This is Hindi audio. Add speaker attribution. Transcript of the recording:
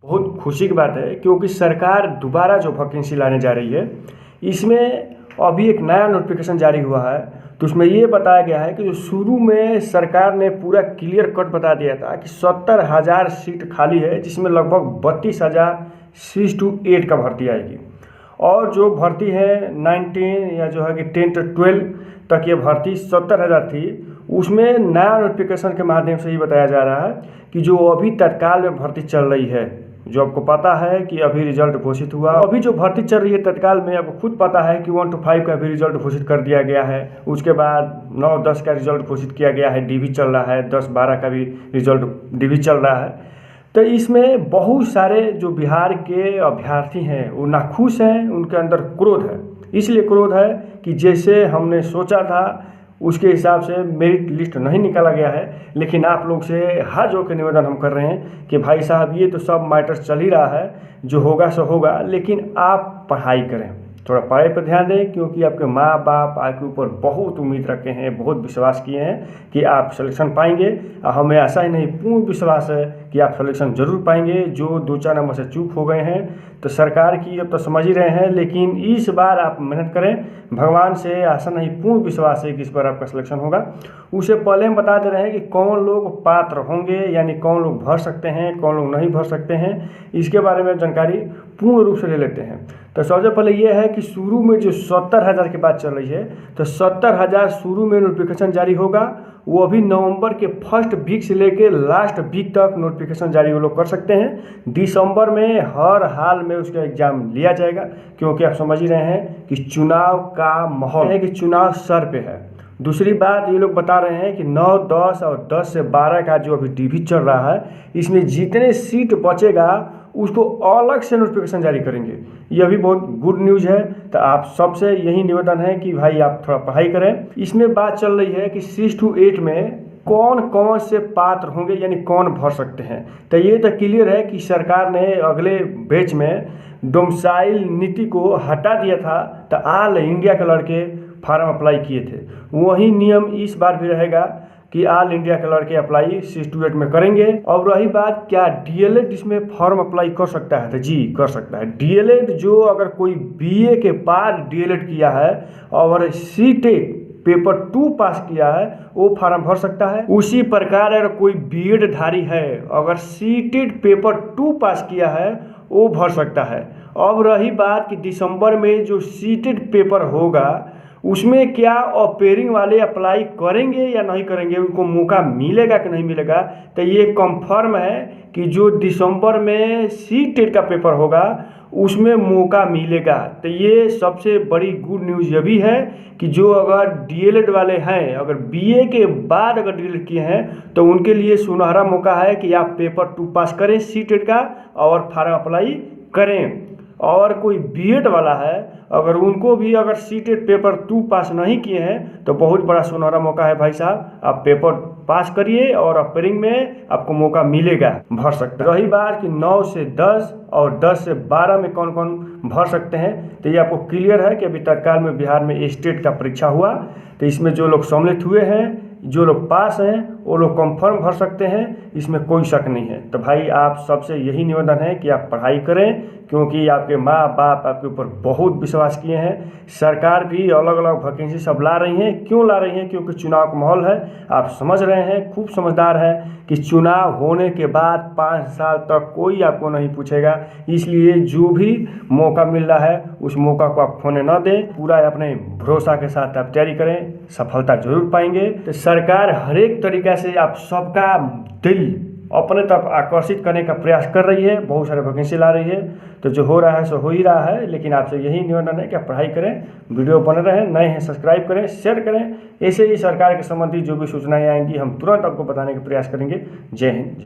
Speaker 1: बहुत खुशी की बात है क्योंकि सरकार दोबारा जो वैकेंसी लाने जा रही है, इसमें अभी एक नया नोटिफिकेशन जारी हुआ है। तो उसमें ये बताया गया है कि जो शुरू में सरकार ने पूरा क्लियर कट बता दिया था कि 70,000 सीट खाली है, जिसमें लगभग 32,000 6 to 8 का भर्ती आएगी। और जो भर्ती है 19 या जो है कि 10 to 12 तक ये भर्ती 70,000 थी, उसमें नया नोटिफिकेशन के माध्यम से ये बताया जा रहा है कि जो अभी तत्काल में भर्ती चल रही है, जो आपको पता है कि अभी रिजल्ट घोषित हुआ, अभी जो भर्ती चल रही है तत्काल में, आपको खुद पता है कि 1 to 5 का भी रिजल्ट घोषित कर दिया गया है। उसके बाद 9-10 का रिजल्ट घोषित किया गया है, डीवी चल रहा है, 10-12 का भी रिजल्ट डीवी चल रहा है। तो इसमें बहुत सारे जो बिहार के अभ्यर्थी हैं वो नाखुश हैं, उनके अंदर क्रोध है। इसलिए क्रोध है कि जैसे हमने सोचा था उसके हिसाब से मेरिट लिस्ट नहीं निकाला गया है। लेकिन आप लोग से हाथ जोड़ के निवेदन हम कर रहे हैं कि भाई साहब, ये तो सब मैटर चल ही रहा है, जो होगा सो होगा, लेकिन आप पढ़ाई करें, थोड़ा पढ़ाई पर ध्यान दें, क्योंकि आपके माँ बाप आपके ऊपर बहुत उम्मीद रखे हैं, बहुत विश्वास किए हैं कि आप सिलेक्शन पाएंगे। हमें ऐसा ही नहीं, पूर्ण विश्वास है कि आप सिलेक्शन जरूर पाएंगे। जो 2-4 नंबर से चूक हो गए हैं तो सरकार की अब तो समझ ही रहे हैं, लेकिन इस बार आप मेहनत करें। भगवान से आशा नहीं, पूर्ण विश्वास है कि इस बार आपका सिलेक्शन होगा। उससे पहले हम बता दे रहे हैं कि कौन लोग पात्र होंगे, यानी कौन लोग भर सकते हैं, कौन लोग नहीं भर सकते हैं, इसके बारे में जानकारी पूर्ण रूप से ले लेते हैं। तो सबसे पहले ये है कि शुरू में जो 70,000 की बात चल रही है, तो 70,000 शुरू में नोटिफिकेशन जारी होगा। वो अभी नवंबर के फर्स्ट वीक से लेके लास्ट वीक तक नोटिफिकेशन जारी वो लोग कर सकते हैं। दिसंबर में हर हाल में उसका एग्जाम लिया जाएगा, क्योंकि आप समझ ही रहे हैं कि चुनाव का माहौल है, कि चुनाव सर पे है। दूसरी बात ये लोग बता रहे हैं कि 9, 10 और 10 से 12 का जो अभी डीवी चल रहा है, इसमें जितने सीट बचेगा उसको अलग से नोटिफिकेशन जारी करेंगे। यह भी बहुत गुड न्यूज़ है। तो आप सबसे यही निवेदन है कि भाई आप थोड़ा पढ़ाई करें। इसमें बात चल रही है कि 6 to 8 में कौन कौन से पात्र होंगे, यानी कौन भर सकते हैं। तो ये तो क्लियर है कि सरकार ने अगले बैच में डोमिसाइल नीति को हटा दिया था, तो ऑल इंडिया के लड़के फार्म अप्लाई किए थे। वही नियम इस बार भी रहेगा कि ऑल इंडिया के लड़के अप्लाई 6 to 8 में करेंगे। और रही बात, क्या डीएलएड इसमें फॉर्म अप्लाई कर सकता है? तो जी कर सकता है। डीएलएड जो अगर कोई बीए के बाद डीएलएड किया है और सीटेट पेपर 2 पास किया है, वो फार्म भर सकता है। उसी प्रकार अगर कोई बीएड धारी है, अगर सीटेट पेपर 2 पास किया है, वो भर सकता है। अब रही बात कि दिसंबर में जो सीटेट पेपर होगा, उसमें क्या अपेयरिंग वाले अप्लाई करेंगे या नहीं करेंगे, उनको मौका मिलेगा कि नहीं मिलेगा। तो ये कंफर्म है कि जो दिसंबर में सीटेट का पेपर होगा उसमें मौका मिलेगा। तो ये सबसे बड़ी गुड न्यूज़ ये भी है कि जो अगर डीएलएड वाले हैं, अगर बीए के बाद अगर डीएलएड किए हैं, तो उनके लिए सुनहरा मौका है कि आप पेपर 2 पास करें सीटेट का और फार्म अप्लाई करें। और कोई बीएड वाला है, अगर उनको भी अगर सीटेट पेपर 2 पास नहीं किए हैं, तो बहुत बड़ा सुनहरा मौका है भाई साहब, आप पेपर पास करिए और अपेयरिंग में आपको मौका मिलेगा, भर सकते हैं। रही बात कि 9 से 10 और 10 से 12 में कौन कौन भर सकते हैं, तो ये आपको क्लियर है कि अभी तत्काल में बिहार में स्टेट का परीक्षा हुआ, तो इसमें जो लोग सम्मिलित हुए हैं, जो लोग पास हैं, वो लोग कंफर्म भर सकते हैं, इसमें कोई शक नहीं है। तो भाई आप सबसे यही निवेदन है कि आप पढ़ाई करें, क्योंकि आपके माँ बाप आपके ऊपर बहुत विश्वास किए हैं। सरकार भी अलग अलग वैकेंसी सब ला रही हैं। क्यों ला रही हैं? क्योंकि चुनाव का माहौल है। आप समझ रहे हैं, खूब समझदार हैं कि चुनाव होने के बाद 5 साल तक कोई आपको नहीं पूछेगा। इसलिए जो भी मौका मिल रहा है उस मौका को आप खोने ना दें। पूरा अपने भरोसा के साथ आप तैयारी करें, सफलता जरूर पाएंगे। तो सरकार हर एक तरीक़ा से आप सबका दिल अपने तरफ आकर्षित करने का प्रयास कर रही है, बहुत सारे वैकेंसी ला रही है। तो जो हो रहा है सो हो ही रहा है, लेकिन आपसे यही निवेदन है कि आप पढ़ाई करें, वीडियो बने रहें, नए हैं सब्सक्राइब करें, शेयर करें। ऐसे ही सरकार के संबंधी जो भी सूचनाएं आएंगी हम तुरंत आपको बताने का प्रयास करेंगे। जय हिंद।